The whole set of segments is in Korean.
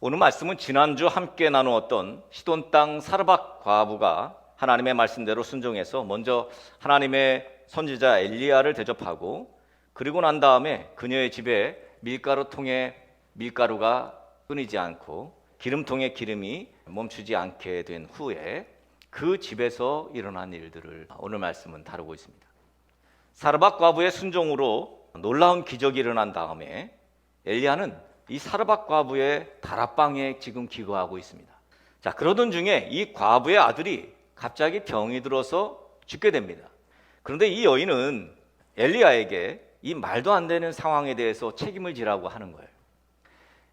오늘 말씀은 지난주 함께 나누었던 시돈 땅 사르밧 과부가 하나님의 말씀대로 순종해서 먼저 하나님의 선지자 엘리야를 대접하고, 그리고 난 다음에 그녀의 집에 밀가루통에 밀가루가 끊이지 않고 기름통에 기름이 멈추지 않게 된 후에 그 집에서 일어난 일들을 오늘 말씀은 다루고 있습니다. 사르밧 과부의 순종으로 놀라운 기적이 일어난 다음에 엘리야는 이 사르밧 과부의 다락방에 지금 기거하고 있습니다. 자, 그러던 중에 이 과부의 아들이 갑자기 병이 들어서 죽게 됩니다. 그런데 이 여인은 엘리야에게 이 말도 안 되는 상황에 대해서 책임을 지라고 하는 거예요.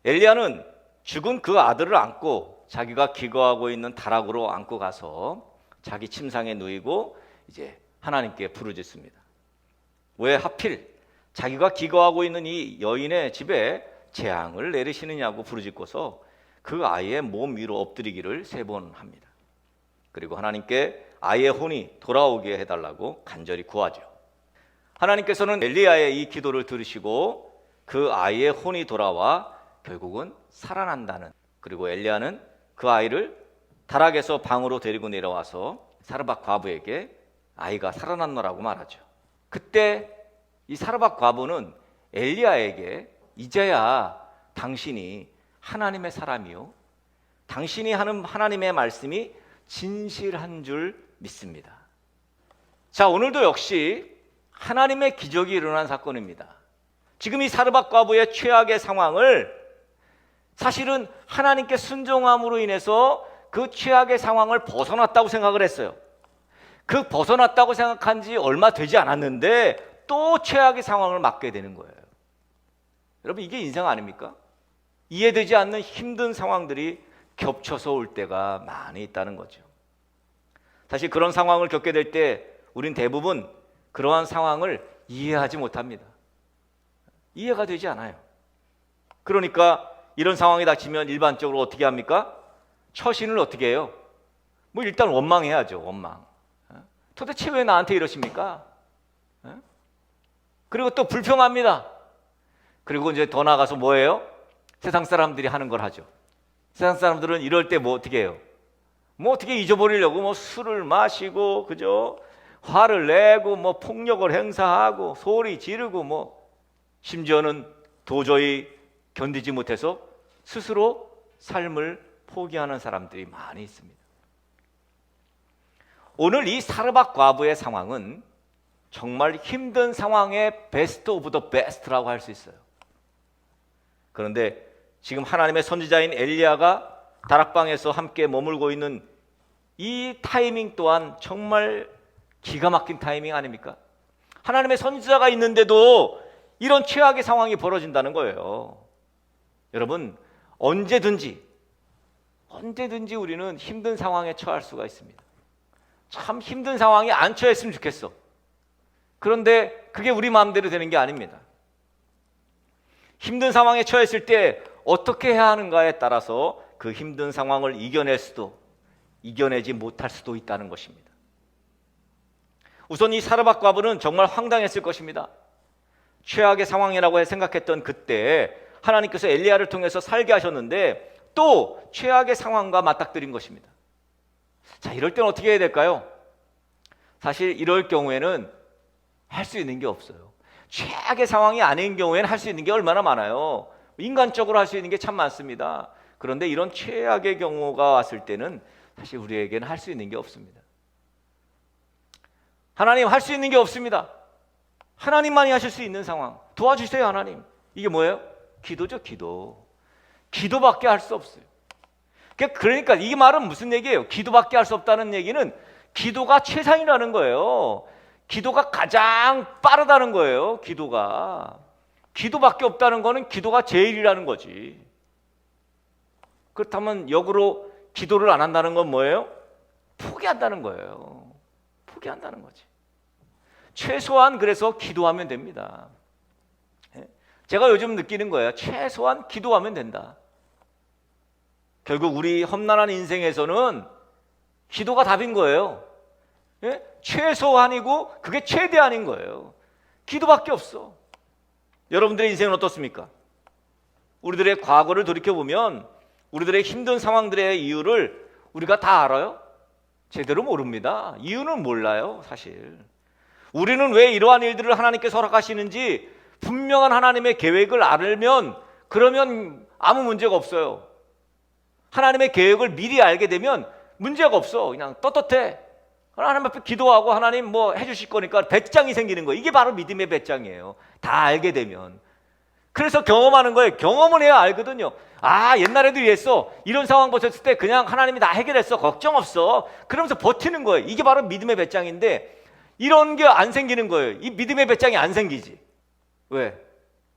엘리야는 죽은 그 아들을 안고 자기가 기거하고 있는 다락으로 안고 가서 자기 침상에 누이고 이제 하나님께 부르짖습니다. 왜 하필 자기가 기거하고 있는 이 여인의 집에 재앙을 내리시느냐고 부르짖고서 그 아이의 몸 위로 엎드리기를 3번 합니다. 그리고 하나님께 아이의 혼이 돌아오게 해달라고 간절히 구하죠. 하나님께서는 엘리야의 이 기도를 들으시고 그 아이의 혼이 돌아와 결국은 살아난다는, 그리고 엘리야는 그 아이를 다락에서 방으로 데리고 내려와서 사르밧 과부에게 아이가 살아났노라고 말하죠. 그때 이 사르밧 과부는 엘리야에게 이제야 당신이 하나님의 사람이요, 당신이 하는 하나님의 말씀이 진실한 줄 믿습니다. 자, 오늘도 역시 하나님의 기적이 일어난 사건입니다. 지금 이 사르밧 과부의 최악의 상황을 사실은 하나님께 순종함으로 인해서 그 최악의 상황을 벗어났다고 생각을 했어요. 그 벗어났다고 생각한 지 얼마 되지 않았는데 또 최악의 상황을 맞게 되는 거예요. 여러분, 이게 인생 아닙니까? 이해되지 않는 힘든 상황들이 겹쳐서 올 때가 많이 있다는 거죠. 사실 그런 상황을 겪게 될 때 우린 대부분 그러한 상황을 이해하지 못합니다. 이해가 되지 않아요. 그러니까 이런 상황이 닥치면 일반적으로 어떻게 합니까? 처신을 어떻게 해요? 뭐 일단 원망해야죠. 원망. 도대체 왜 나한테 이러십니까? 그리고 또 불평합니다. 그리고 이제 더 나아가서 뭐예요? 세상 사람들이 하는 걸 하죠. 세상 사람들은 이럴 때 뭐 어떻게 해요? 뭐 어떻게 잊어버리려고 뭐 술을 마시고, 그죠? 화를 내고 뭐 폭력을 행사하고 소리 지르고, 뭐 심지어는 도저히 견디지 못해서 스스로 삶을 포기하는 사람들이 많이 있습니다. 오늘 이 사르밧 과부의 상황은 정말 힘든 상황의 베스트 오브 더 베스트라고 할 수 있어요. 그런데 지금 하나님의 선지자인 엘리야가 다락방에서 함께 머물고 있는 이 타이밍 또한 정말 기가 막힌 타이밍 아닙니까? 하나님의 선지자가 있는데도 이런 최악의 상황이 벌어진다는 거예요. 여러분, 언제든지 우리는 힘든 상황에 처할 수가 있습니다. 참 힘든 상황에 안 처했으면 좋겠어. 그런데 그게 우리 마음대로 되는 게 아닙니다. 힘든 상황에 처했을 때 어떻게 해야 하는가에 따라서 그 힘든 상황을 이겨낼 수도 이겨내지 못할 수도 있다는 것입니다. 우선 이 사르밧 과부는 정말 황당했을 것입니다. 최악의 상황이라고 생각했던 그때 하나님께서 엘리야를 통해서 살게 하셨는데 또 최악의 상황과 맞닥뜨린 것입니다. 자, 이럴 때는 어떻게 해야 될까요? 사실 이럴 경우에는 할 수 있는 게 없어요. 최악의 상황이 아닌 경우에는 할 수 있는 게 얼마나 많아요. 인간적으로 할 수 있는 게 참 많습니다. 그런데 이런 최악의 경우가 왔을 때는 사실 우리에게는 할 수 있는 게 없습니다. 하나님, 할 수 있는 게 없습니다. 하나님만이 하실 수 있는 상황 도와주세요. 하나님. 이게 뭐예요? 기도죠. 기도밖에 할 수 없어요. 그러니까 이 말은 무슨 얘기예요? 기도밖에 할 수 없다는 얘기는 기도가 최상이라는 거예요. 기도가 가장 빠르다는 거예요. 기도밖에 없다는 거는 기도가 제일이라는 거지. 그렇다면 역으로 기도를 안 한다는 건 뭐예요? 포기한다는 거예요. 포기한다는 거지. 최소한 그래서 기도하면 됩니다. 제가 요즘 느끼는 거예요. 최소한 기도하면 된다. 결국 우리 험난한 인생에서는 기도가 답인 거예요. 최소한이고 그게 최대한인 거예요. 기도밖에 없어. 여러분들의 인생은 어떻습니까? 우리들의 과거를 돌이켜보면 우리들의 힘든 상황들의 이유를 우리가 다 알아요? 제대로 모릅니다. 이유는 몰라요, 사실. 우리는 왜 이러한 일들을 하나님께서 허락하시는지 분명한 하나님의 계획을 알면 그러면 아무 문제가 없어요. 하나님의 계획을 미리 알게 되면 문제가 없어. 그냥 떳떳해. 하나님 앞에 기도하고 하나님 뭐 해주실 거니까 배짱이 생기는 거예요. 이게 바로 믿음의 배짱이에요. 다 알게 되면. 그래서 경험하는 거예요. 경험을 해야 알거든요. 아, 옛날에도 이랬어. 이런 상황 보셨을 때 그냥 하나님이 다 해결했어. 걱정 없어. 그러면서 버티는 거예요. 이게 바로 믿음의 배짱인데 이런 게 안 생기는 거예요. 이 믿음의 배짱이 안 생기지. 왜?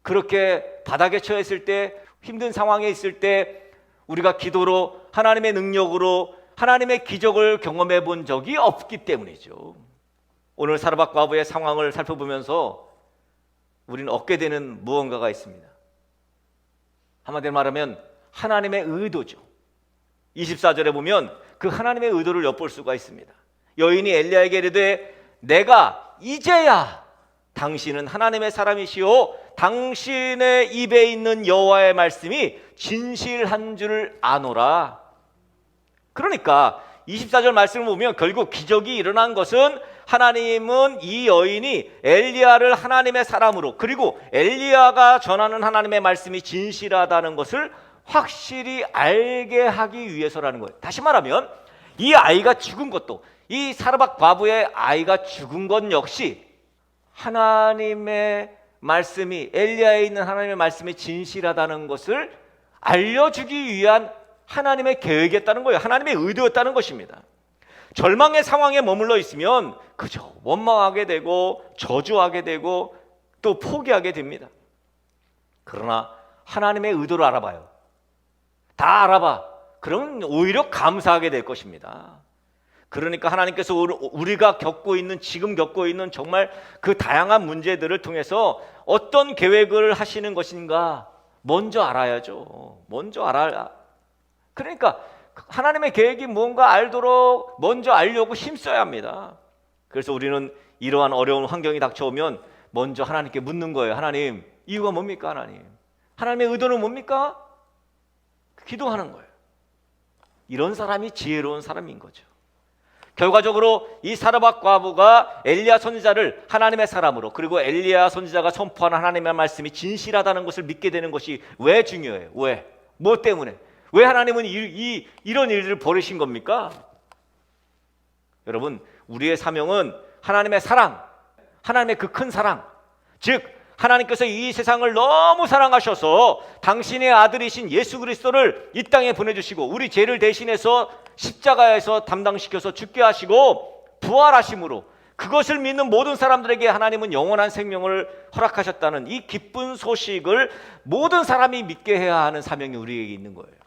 그렇게 바닥에 처해 있을 때, 힘든 상황에 있을 때 우리가 기도로 하나님의 능력으로 하나님의 기적을 경험해 본 적이 없기 때문이죠. 오늘 사르밧 과부의 상황을 살펴보면서 우리는 얻게 되는 무언가가 있습니다. 한마디로 말하면 하나님의 의도죠. 24절에 보면 그 하나님의 의도를 엿볼 수가 있습니다. 여인이 엘리야에게 이르되 내가 이제야 당신은 하나님의 사람이시오 당신의 입에 있는 여호와의 말씀이 진실한 줄 아노라. 그러니까 24절 말씀을 보면 결국 기적이 일어난 것은 하나님은 이 여인이 엘리야를 하나님의 사람으로 그리고 엘리야가 전하는 하나님의 말씀이 진실하다는 것을 확실히 알게 하기 위해서라는 거예요. 다시 말하면 이 아이가 죽은 것도 이 사르밧 과부의 아이가 죽은 것 역시 하나님의 말씀이 엘리야에 있는 하나님의 말씀이 진실하다는 것을 알려주기 위한 하나님의 계획이었다는 거예요. 하나님의 의도였다는 것입니다. 절망의 상황에 머물러 있으면 그저 원망하게 되고 저주하게 되고 또 포기하게 됩니다. 그러나 하나님의 의도를 알아봐요. 다 알아봐. 그러면 오히려 감사하게 될 것입니다. 그러니까 하나님께서 우리가 지금 겪고 있는 정말 그 다양한 문제들을 통해서 어떤 계획을 하시는 것인가 먼저 알아야죠. 먼저 알아야. 그러니까 하나님의 계획이 뭔가 알도록 먼저 알려고 힘써야 합니다. 그래서 우리는 이러한 어려운 환경이 닥쳐오면 먼저 하나님께 묻는 거예요. 하나님, 이유가 뭡니까? 하나님의 의도는 뭡니까? 기도하는 거예요. 이런 사람이 지혜로운 사람인 거죠. 결과적으로 이 사르밧 과부가 엘리야 선지자를 하나님의 사람으로 그리고 엘리야 선지자가 선포하는 하나님의 말씀이 진실하다는 것을 믿게 되는 것이 왜 중요해요? 왜? 뭐 때문에? 왜 하나님은 이런 일들을 벌이신 겁니까? 여러분, 우리의 사명은 하나님의 사랑, 하나님의 그 큰 사랑, 즉 하나님께서 이 세상을 너무 사랑하셔서 당신의 아들이신 예수 그리스도를 이 땅에 보내주시고 우리 죄를 대신해서 십자가에서 담당시켜서 죽게 하시고 부활하심으로 그것을 믿는 모든 사람들에게 하나님은 영원한 생명을 허락하셨다는 이 기쁜 소식을 모든 사람이 믿게 해야 하는 사명이 우리에게 있는 거예요.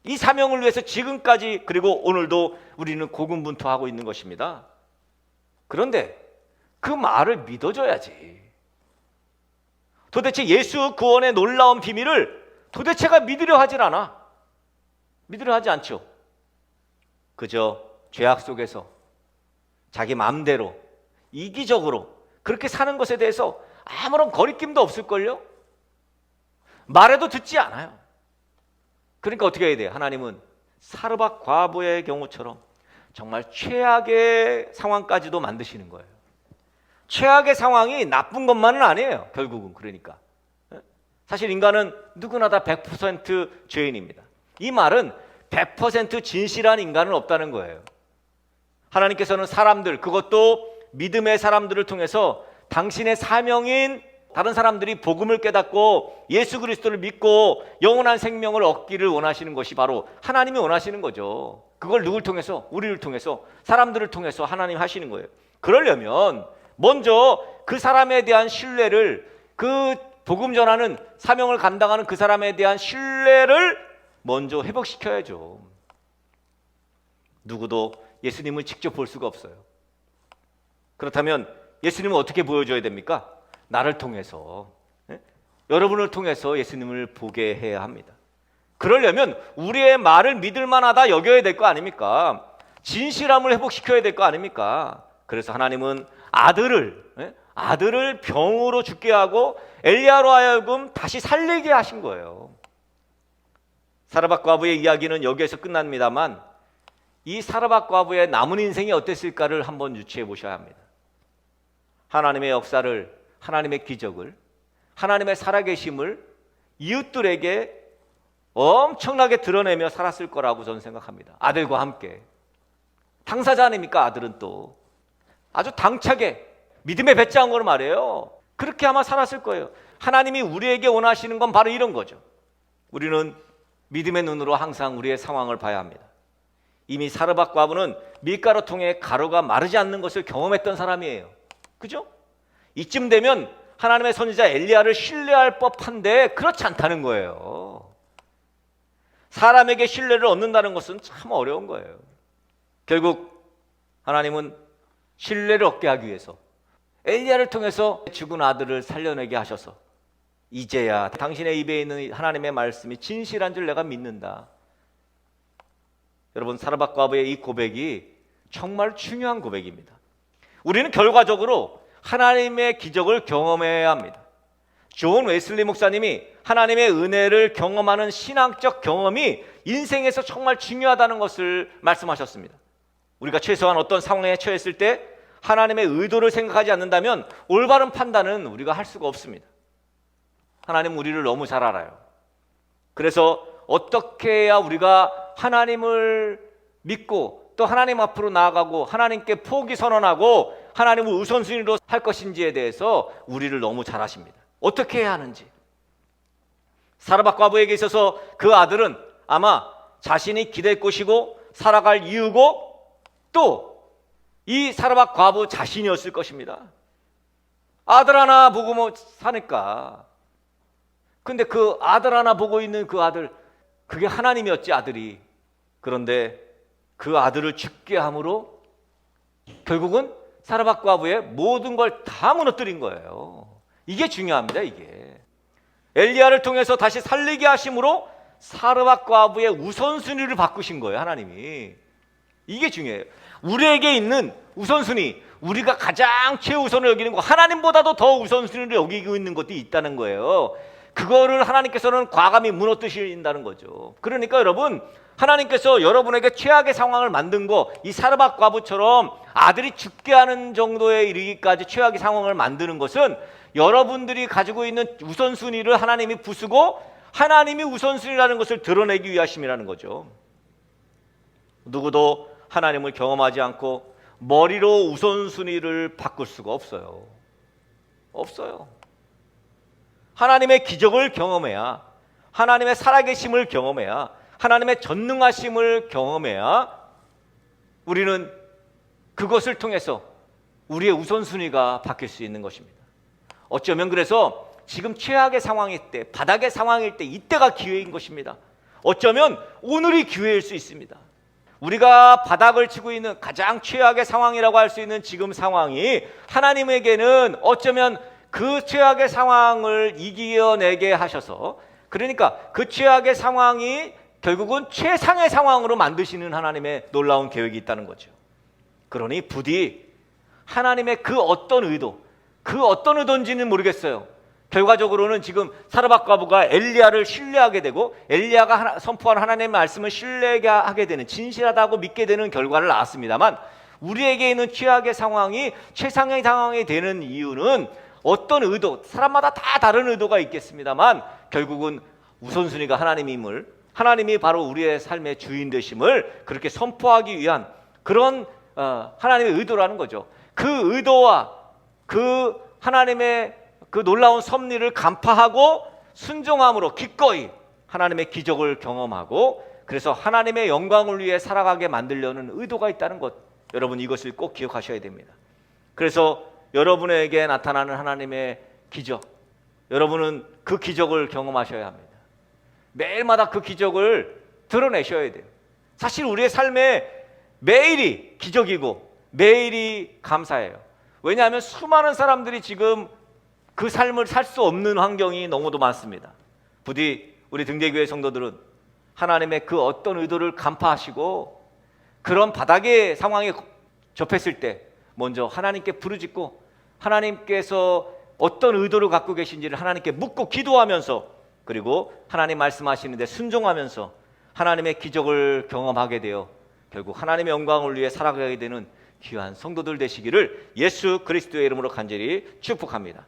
이 사명을 위해서 지금까지 그리고 오늘도 우리는 고군분투하고 있는 것입니다. 그런데 그 말을 믿어줘야지. 도대체 예수 구원의 놀라운 비밀을 도대체가 믿으려 하질 않아. 믿으려 하지 않죠. 그저 죄악 속에서 자기 마음대로 이기적으로 그렇게 사는 것에 대해서 아무런 거리낌도 없을걸요. 말해도 듣지 않아요. 그러니까 어떻게 해야 돼요? 하나님은 사르밧 과부의 경우처럼 정말 최악의 상황까지도 만드시는 거예요. 최악의 상황이 나쁜 것만은 아니에요. 결국은 그러니까 사실 인간은 누구나 다 100% 죄인입니다. 이 말은 100% 진실한 인간은 없다는 거예요. 하나님께서는 사람들, 그것도 믿음의 사람들을 통해서 당신의 사명인 다른 사람들이 복음을 깨닫고 예수 그리스도를 믿고 영원한 생명을 얻기를 원하시는 것이 바로 하나님이 원하시는 거죠. 그걸 누굴 통해서? 우리를 통해서, 사람들을 통해서 하나님 하시는 거예요. 그러려면 먼저 그 사람에 대한 신뢰를, 그 복음 전하는 사명을 감당하는 그 사람에 대한 신뢰를 먼저 회복시켜야죠. 누구도 예수님을 직접 볼 수가 없어요. 그렇다면 예수님은 어떻게 보여줘야 됩니까? 나를 통해서, 여러분을 통해서 예수님을 보게 해야 합니다. 그러려면 우리의 말을 믿을 만하다 여겨야 될 거 아닙니까? 진실함을 회복시켜야 될 거 아닙니까? 그래서 하나님은 아들을 병으로 죽게 하고 엘리야로 하여금 다시 살리게 하신 거예요. 사르밧 과부의 이야기는 여기에서 끝납니다만 이 사르밧 과부의 남은 인생이 어땠을까를 한번 유추해 보셔야 합니다. 하나님의 역사를, 하나님의 기적을, 하나님의 살아계심을 이웃들에게 엄청나게 드러내며 살았을 거라고 저는 생각합니다. 아들과 함께. 당사자 아닙니까? 아들은 또 아주 당차게 믿음의 배짱한 걸 말해요. 그렇게 아마 살았을 거예요. 하나님이 우리에게 원하시는 건 바로 이런 거죠. 우리는 믿음의 눈으로 항상 우리의 상황을 봐야 합니다. 이미 사르밧 과부는 밀가루 통에 가루가 마르지 않는 것을 경험했던 사람이에요. 그죠? 이쯤 되면 하나님의 선지자 엘리야를 신뢰할 법한데 그렇지 않다는 거예요. 사람에게 신뢰를 얻는다는 것은 참 어려운 거예요. 결국 하나님은 신뢰를 얻게 하기 위해서 엘리야를 통해서 죽은 아들을 살려내게 하셔서 이제야 당신의 입에 있는 하나님의 말씀이 진실한 줄 내가 믿는다. 여러분, 사르밧 과부의 이 고백이 정말 중요한 고백입니다. 우리는 결과적으로 하나님의 기적을 경험해야 합니다. 존 웨슬리 목사님이 하나님의 은혜를 경험하는 신앙적 경험이 인생에서 정말 중요하다는 것을 말씀하셨습니다. 우리가 최소한 어떤 상황에 처했을 때 하나님의 의도를 생각하지 않는다면 올바른 판단은 우리가 할 수가 없습니다. 하나님은 우리를 너무 잘 알아요. 그래서 어떻게 해야 우리가 하나님을 믿고 또 하나님 앞으로 나아가고 하나님께 포기 선언하고 하나님을 우선순위로 할 것인지에 대해서 우리를 너무 잘 아십니다. 어떻게 해야 하는지. 사르밧 과부에게 있어서 그 아들은 아마 자신이 기댈 곳이고 살아갈 이유고 또 이 사르밧 과부 자신이었을 것입니다. 아들 하나 보고 뭐 사니까. 근데 그 아들 하나 보고 있는 그 아들, 그게 하나님이었지, 아들이. 그런데 그 아들을 죽게 함으로 결국은 사르밧 과부의 모든 걸 다 무너뜨린 거예요. 이게 중요합니다. 이게 엘리야를 통해서 다시 살리게 하심으로 사르밧 과부의 우선순위를 바꾸신 거예요. 하나님이. 이게 중요해요. 우리에게 있는 우선순위, 우리가 가장 최우선을 여기는 거, 하나님보다도 더 우선순위를 여기고 있는 것도 있다는 거예요. 그거를 하나님께서는 과감히 무너뜨리신다는 거죠. 그러니까 여러분, 하나님께서 여러분에게 최악의 상황을 만든 거, 이 사르밧 과부처럼 아들이 죽게 하는 정도에 이르기까지 최악의 상황을 만드는 것은 여러분들이 가지고 있는 우선순위를 하나님이 부수고 하나님이 우선순위라는 것을 드러내기 위하심이라는 거죠. 누구도 하나님을 경험하지 않고 머리로 우선순위를 바꿀 수가 없어요. 없어요. 하나님의 기적을 경험해야, 하나님의 살아계심을 경험해야, 하나님의 전능하심을 경험해야 우리는 그것을 통해서 우리의 우선순위가 바뀔 수 있는 것입니다. 어쩌면 그래서 지금 최악의 상황일 때, 바닥의 상황일 때 이때가 기회인 것입니다. 어쩌면 오늘이 기회일 수 있습니다. 우리가 바닥을 치고 있는 가장 최악의 상황이라고 할 수 있는 지금 상황이 하나님에게는 어쩌면 그 최악의 상황을 이겨내게 하셔서, 그러니까 그 최악의 상황이 결국은 최상의 상황으로 만드시는 하나님의 놀라운 계획이 있다는 거죠. 그러니 부디 하나님의 그 어떤 의도, 그 어떤 의도인지는 모르겠어요. 결과적으로는 지금 사르밧 과부가 엘리야를 신뢰하게 되고 엘리야가 선포한 하나님의 말씀을 신뢰하게 되는, 진실하다고 믿게 되는 결과를 낳았습니다만, 우리에게 있는 최악의 상황이 최상의 상황이 되는 이유는 어떤 의도, 사람마다 다 다른 의도가 있겠습니다만 결국은 우선순위가 하나님임을, 하나님이 바로 우리의 삶의 주인 되심을 그렇게 선포하기 위한 그런 하나님의 의도라는 거죠. 그 의도와 그 하나님의 그 놀라운 섭리를 간파하고 순종함으로 기꺼이 하나님의 기적을 경험하고, 그래서 하나님의 영광을 위해 살아가게 만들려는 의도가 있다는 것, 여러분 이것을 꼭 기억하셔야 됩니다. 그래서 여러분에게 나타나는 하나님의 기적, 여러분은 그 기적을 경험하셔야 합니다. 매일마다 그 기적을 드러내셔야 돼요. 사실 우리의 삶에 매일이 기적이고 매일이 감사해요. 왜냐하면 수많은 사람들이 지금 그 삶을 살 수 없는 환경이 너무도 많습니다. 부디 우리 등대교회 성도들은 하나님의 그 어떤 의도를 간파하시고 그런 바닥의 상황에 접했을 때 먼저 하나님께 부르짖고 하나님께서 어떤 의도를 갖고 계신지를 하나님께 묻고 기도하면서 그리고 하나님 말씀하시는데 순종하면서 하나님의 기적을 경험하게 되어 결국 하나님의 영광을 위해 살아가게 되는 귀한 성도들 되시기를 예수 그리스도의 이름으로 간절히 축복합니다.